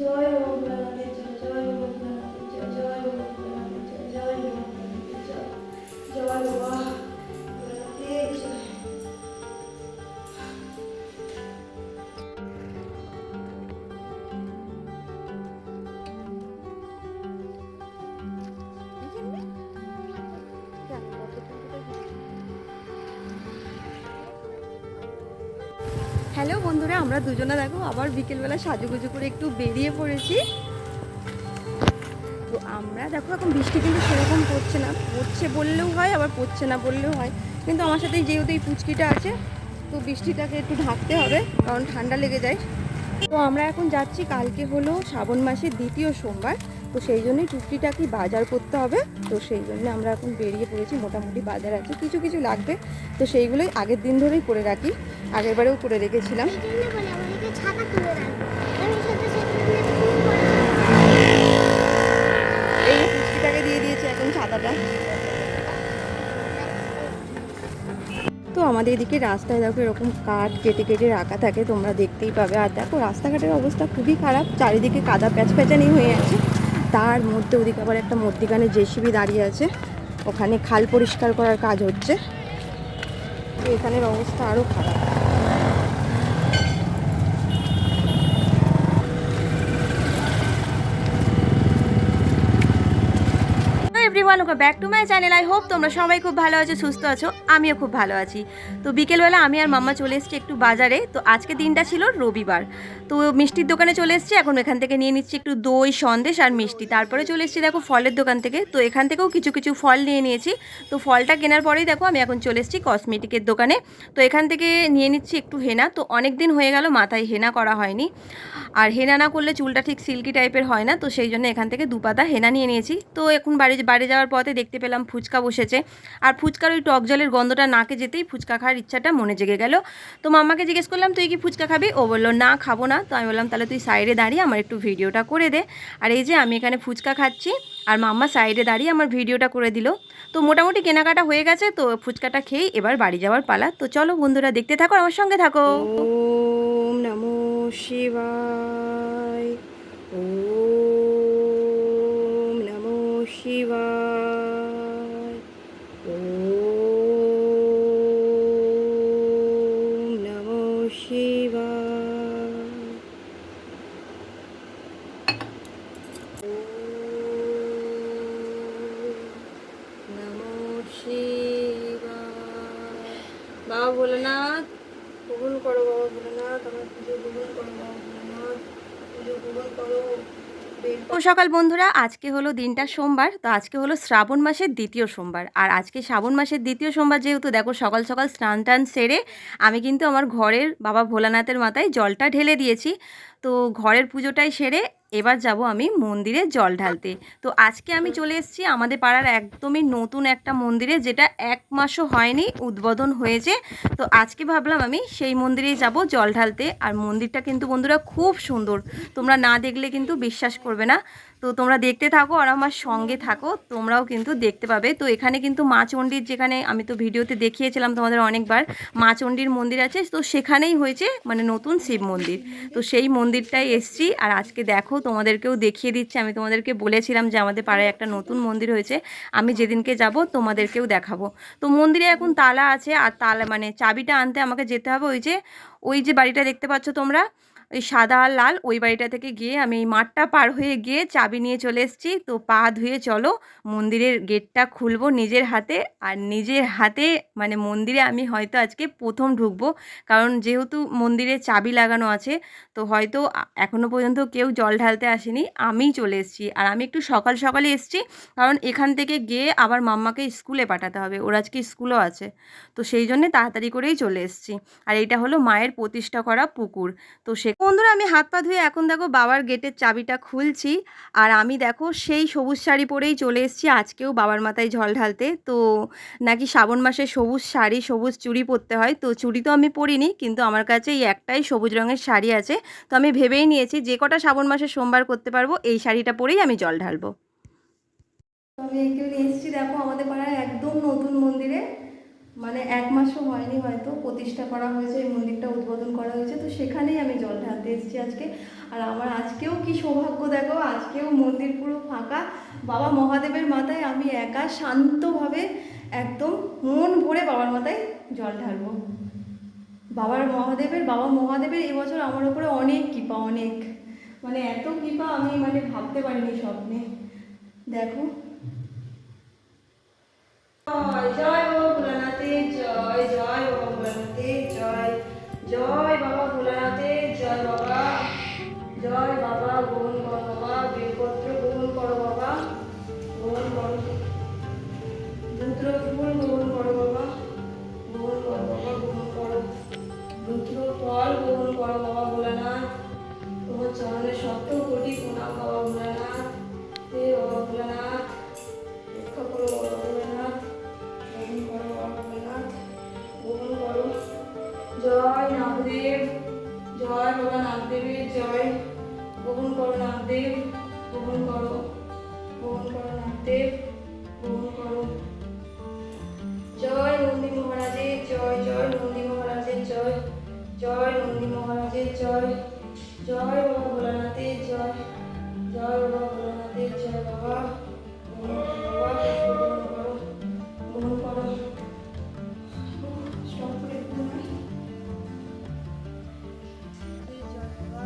জয় বাবা ভোলানাথের জয়, জয় বাবা ভোলানাথের জয়, জয় বাবা ভোলানাথের জয়, জয় বাবা ভোলানাথের জয়, জয় বাবা ভোলানাথের জয়। হ্যালো বন্ধুরা, আমরা দুজনে দেখো আবার বিকেলবেলা সাজুগুজু করে একটু বেরিয়ে পড়েছি। তো আমরা দেখো এখন বৃষ্টি কিন্তু সেরকম পড়ছে না, পড়ছে বললেও হয় আবার পড়ছে না বললেও হয়, কিন্তু আমার সাথে যেহেতু এই পুচকিটা আছে তো বৃষ্টিটাকে একটু ঢাকতে হবে কারণ ঠান্ডা লেগে যায়। তো আমরা এখন যাচ্ছি, কালকে হলো শ্রাবণ মাসের দ্বিতীয় সোমবার, তো সেই জন্যই টুকটিটাকি বাজার করতে হবে। তো সেই জন্য আমরা এখন বেরিয়ে পড়েছি, মোটামুটি বাজার আছে, কিছু কিছু লাগবে, তো সেইগুলোই আগের দিন ধরেই করে রাখি, আগেরবারেও করে রেখেছিলাম। এই টুকটিটাকে দিয়ে দিয়েছে এখন ছাতাটা। তো আমাদের এদিকে রাস্তায় দেখো এরকম কাঠ কেটে কেটে রাখা থাকে, তোমরা দেখতেই পাবে। আর দেখো রাস্তাঘাটের অবস্থা খুবই খারাপ, চারিদিকে কাদা প্যাচপ্যাচানি হয়ে আছে। তার মধ্যে ওদিকে আবার একটা মধ্যিখানে জেসিবি দাঁড়িয়ে আছে, ওখানে খাল পরিষ্কার করার কাজ হচ্ছে। তো এখানের অবস্থা আরও খারাপ। Everyone, okay back to my channel. I hope তোমরা সবাই খুব ভালো আছো, সুস্থ আছো, আমিও খুব ভালো আছি। তো বিকেলবেলা আমি আর মাম্মা চলে এসেছি একটু বাজারে। তো আজকে দিনটা ছিল রবিবার, তো মিষ্টির দোকানে চলে এসেছি। এখন এখান থেকে নিয়ে নিচ্ছি একটু দই, সন্দেশ আর মিষ্টি। তারপরে চলে এসেছি দেখো ফলের দোকান থেকে, তো এখান থেকেও কিছু কিছু ফল নিয়ে নিয়েছি। তো ফলটা কেনার পরেই দেখো আমি এখন চলে এসেছি কসমেটিকের দোকানে। তো এখান থেকে নিয়ে নিচ্ছি একটু হেনা, তো অনেক দিন হয়ে গেল মাথায় হেনা করা হয়নি, আর হেনা না করলে চুলটা ঠিক সিল্কি টাইপের হয় না, তো সেই জন্য এখান থেকে 2 পাতা হেনা নিয়ে নিয়েছি। তো এখন বাড়ি যাওয়ার পথে দেখতে পেলাম ফুচকা বসেছে, আর ফুচকার ওই টক জলের গন্ধটা নাকে যেতেই ফুচকা খাওয়ার ইচ্ছাটা মনে জেগে গেল। তো মাম্মাকে জিজ্ঞেস করলাম তুই কি ফুচকা খাবি, ও বললো না খাবো না। তো আমি বললাম তাহলে তুই সাইডে দাঁড়িয়ে আমার একটু ভিডিওটা করে দে। আর এই যে আমি এখানে ফুচকা খাচ্ছি আর মাম্মা সাইডে দাঁড়িয়ে আমার ভিডিওটা করে দিল। তো মোটামুটি কেনাকাটা হয়ে গেছে, তো ফুচকাটা খেয়েই এবার বাড়ি যাওয়ার পালা। তো চলো বন্ধুরা দেখতে থাকো, আমার সঙ্গে থাকো। ওম নমো শিবায়, ওম নমো শিবায়, ওম নমো শিবায়, ওম নমো শিবায়। বাবা ভোলেনাথ কবুল করো, বাবা ভোলেনাথ আমার পুজো কবুল করো, বাবা ভোলেনাথ পুজো কবুল করো। তো সকাল বন্ধুরা, আজকে হলো দিনটা সোমবার, তো আজকে হলো শ্রাবণ মাসের দ্বিতীয় সোমবার। আর আজকে শ্রাবণ মাসের দ্বিতীয় সোমবার যেহেতু দেখো সকাল সকাল স্নান টান সেরে আমি কিন্তু আমার ঘরের বাবা ভোলানাথের মাথায় জলটা ঢেলে দিয়েছি। তো ঘরের পুজোটাই সেরে এবার যাব আমি মন্দিরে জল ঢালতে। তো আজকে আমি চলে এসেছি আমাদের পাড়ার একদমই নতুন একটা মন্দিরে, যেটা 1 মাসও হয়নি উদ্বোধন হয়েছে। তো আজকে ভাবলাম আমি সেই মন্দিরেই যাব জল ঢালতে। আর মন্দিরটা কিন্তু বন্ধুরা খুব সুন্দর, তোমরা না দেখলে কিন্তু বিশ্বাস করবে না। তো তোমরা দেখতে থাকো আর আমার সঙ্গে থাকো, তোমরাও কিন্তু দেখতে পাবে। তো এখানে কিন্তু মা চণ্ডীর, যেখানে আমি তো ভিডিওতে দেখিয়েছিলাম তোমাদের অনেকবার, মা চণ্ডীর মন্দির আছে, তো সেখানেই হয়েছে মানে নতুন শিব মন্দির। তো সেই মন্দিরটাই এসছি, আর আজকে দেখো তোমাদেরকেও দেখিয়ে দিচ্ছি। আমি তোমাদেরকে বলেছিলাম যে আমাদের পাড়ায় একটা নতুন মন্দির হয়েছে, আমি যেদিনকে যাব তোমাদেরকেও দেখাবো। তো মন্দিরে এখন তালা আছে, আর তালা মানে চাবিটা আনতে আমাকে যেতে হবে ওই যে বাড়িটা দেখতে পাচ্ছ তোমরা, ওই সাদা আর লাল ওই বাড়িটা থেকে গিয়ে আমি এই মাঠটা পার হয়ে গিয়ে চাবি নিয়ে চলে এসেছি। তো পা ধুয়ে চলো মন্দিরের গেটটা খুলবো নিজের হাতে, আর নিজের হাতে মানে মন্দিরে আমি হয়তো আজকে প্রথম ঢুকবো, কারণ যেহেতু মন্দিরে চাবি লাগানো আছে, তো হয়তো এখনও পর্যন্ত কেউ জল ঢালতে আসেনি, আমিই চলে এসেছি। আর আমি একটু সকাল সকালে এসেছি, কারণ এখান থেকে গিয়ে আবার মাম্মাকে স্কুলে পাঠাতে হবে, ওর আজকে স্কুলও আছে, তো সেই জন্যে তাড়াতাড়ি করেই চলে এসেছি। আর এইটা হলো মায়ের প্রতিষ্ঠা করা পুকুর। তো সে বন্ধুরা আমি হাত পা ধুয়ে এখন দেখো বাবার গেটের চাবিটা খুলছি, আর আমি দেখো সেই সবুজ শাড়ি পরেই চলে এসেছি আজকেও বাবার মাথায় জল ঢালতে। তো নাকি শ্রাবণ মাসে সবুজ শাড়ি সবুজ চুড়ি পরতে হয়, তো চুড়ি তো আমি পরিনি, কিন্তু আমার কাছে এই একটাই সবুজ রঙের শাড়ি আছে। তো আমি ভেবেই নিয়েছি যে কটা শ্রাবণ মাসে সোমবার করতে পারবো এই শাড়িটা পরেই আমি জল ঢালবো। আমি একটু এসেছি দেখো আমাদের পাড়ার একদম নতুন মন্দিরে। মানে 1 মাসও হয়নি, হয়তো প্রতিষ্ঠা করা হয়েছে, এই মন্দিরটা উদ্বোধন করা হয়েছে, তো সেখানেই আমি জল ঢালতে এসেছি আজকে। আর আমার আজকেও কি সৌভাগ্য দেখো, আজকেও মন্দির পুরো ফাঁকা। বাবা মহাদেবের মাথায় আমি একা শান্তভাবে একদম মন ভরে বাবার মাথায় জল ঢালবো। বাবা মহাদেবের এবছর আমার উপরে অনেক কৃপা, অনেক, মানে এত কৃপা আমি মানে ভাবতে পারিনি স্বপ্নে। দেখো, জয় জয় বাবা ভোলানাথের জয়, জয় বাবা ভোলানাথের জয়, জয় বাবা ভোলানাথের জয়। বাবা জয়, বাবা গ্রহণ করো, বাবা বেলপত্র গ্রহণ করো, বাবা গ্রহণ করো, রুদ্র ফুল গ্রহণ করো, বাবা গ্রহণ করো, বাবা গ্রহণ করো, রুদ্র ফল গ্রহণ করো বাবা ভোলানাথ। তোমার চরণে 70 কোটি প্রণাম বাবা ভোলানাথ। হে বাবা ভোলানাথ, রক্ষা করো বাবা ভোলানাথ, গ্রহণ করো বাবা ভোলানাথ, গ্রহণ করো। জয় নামদেব, জয় বাবা নামদেবের জয়, গ্রহণ করো নামদেব, গ্রহণ করো, গ্রহণ করো নামদেব, গ্রহণ করো। জয় নন্দী মহারাজের জয়, জয় নন্দী মহারাজের জয়, জয় নন্দী মহারাজের জয়, জয় বাবা ভোলানাথের জয়, জয় বাবা ভোলানাথের জয়। বাবা বাবা গ্রহণ করো, গ্রহণ করো। স্টপ করে একটু নাই। জয় বাবা।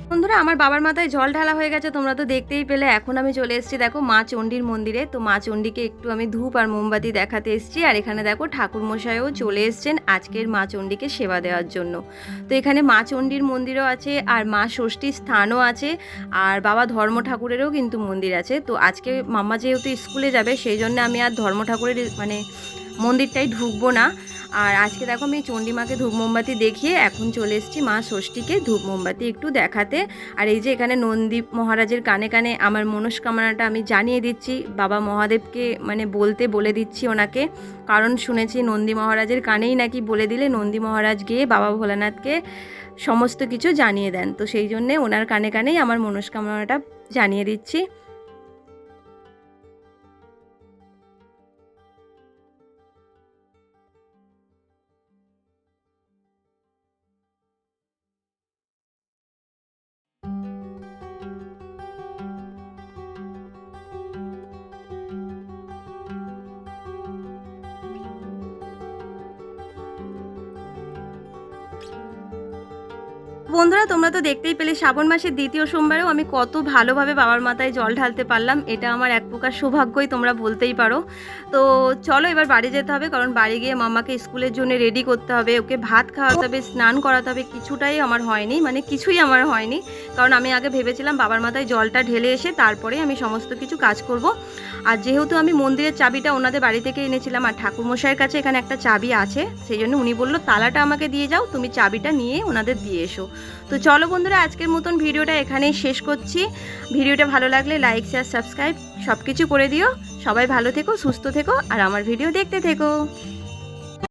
বন্ধুরা, আমার বাবার মাথায় জল ঢালা হয়ে গেছে, তোমরা তো দেখতেই পেলে। এখন আমি চলে এসেছি দেখো মা চণ্ডীর মন্দিরে। তো মা চণ্ডীকে একটু আমি ধূপ আর মোমবাতি দেখাতে এসেছি। আর এখানে দেখো ঠাকুরমশাইও চলে এসছেন আজকের মা চণ্ডীকে সেবা দেওয়ার জন্য। তো এখানে মা চণ্ডীর মন্দিরও আছে, আর মা ষষ্ঠীর স্থানও আছে, আর বাবা ধর্ম ঠাকুরেরও কিন্তু মন্দির আছে। তো আজকে মাম্মা যেহেতু স্কুলে যাবে, সেই জন্য আমি আর ধর্ম ঠাকুরের মানে মন্দিরটাই ঢুকবো না। আর আজকে দেখো আমি চণ্ডীমাকে ধূপ মোমবাতি দেখিয়ে এখন চলে এসেছি মা ষষ্ঠীকে ধূপ মোমবাতি একটু দেখাতে। আর এই যে এখানে নন্দী মহারাজের কানে কানে আমার মনস্কামনাটা আমি জানিয়ে দিচ্ছি, বাবা মহাদেবকে মানে বলে দিচ্ছি ওনাকে। কারণ শুনেছি নন্দী মহারাজের কানেই নাকি বলে দিলে নন্দী মহারাজ গিয়ে বাবা ভোলানাথকে সমস্ত কিছু জানিয়ে দেন। তো সেই জন্যে ওনার কানে কানেই আমার মনস্কামনাটা জানিয়ে দিচ্ছি। বন্ধুরা তোমরা তো দেখতেই পেলে শ্রাবণ মাসের দ্বিতীয় সোমবারেও আমি কত ভালোভাবে বাবার মাথায় জল ঢালতে পারলাম। এটা আমার এক প্রকার সৌভাগ্যই তোমরা বলতেই পারো। তো চলো এবার বাড়ি যেতে হবে, কারণ বাড়ি গিয়ে মামাকে স্কুলের জন্য রেডি করতে হবে, ওকে ভাত খাওয়াতে হবে, স্নান করাতে হবে। কিছুটাই আমার হয়নি, মানে কিছুই আমার হয়নি, কারণ আমি আগে ভেবেছিলাম বাবার মাথায় জলটা ঢেলে এসে তারপরে আমি সমস্ত কিছু কাজ করব। আর যেহেতু আমি মন্দিরের চাবিটা ওনাদের বাড়ি থেকে এনেছিলাম, আর ঠাকুরমশাইয়ের কাছে এখানে একটা চাবি আছে, সেই জন্য উনি বললো তালাটা আমাকে দিয়ে যাও, তুমি চাবিটা নিয়ে ওনাদের দিয়ে এসো। তো চলো বন্ধুরা, আজকের মতন ভিডিওটা এখানেই শেষ করছি। ভিডিওটা ভালো লাগলে লাইক শেয়ার সাবস্ক্রাইব সব কিছু করে দিও। সবাই ভালো থেকো, সুস্থ থেকো, আর আমার ভিডিও দেখতে থেকো।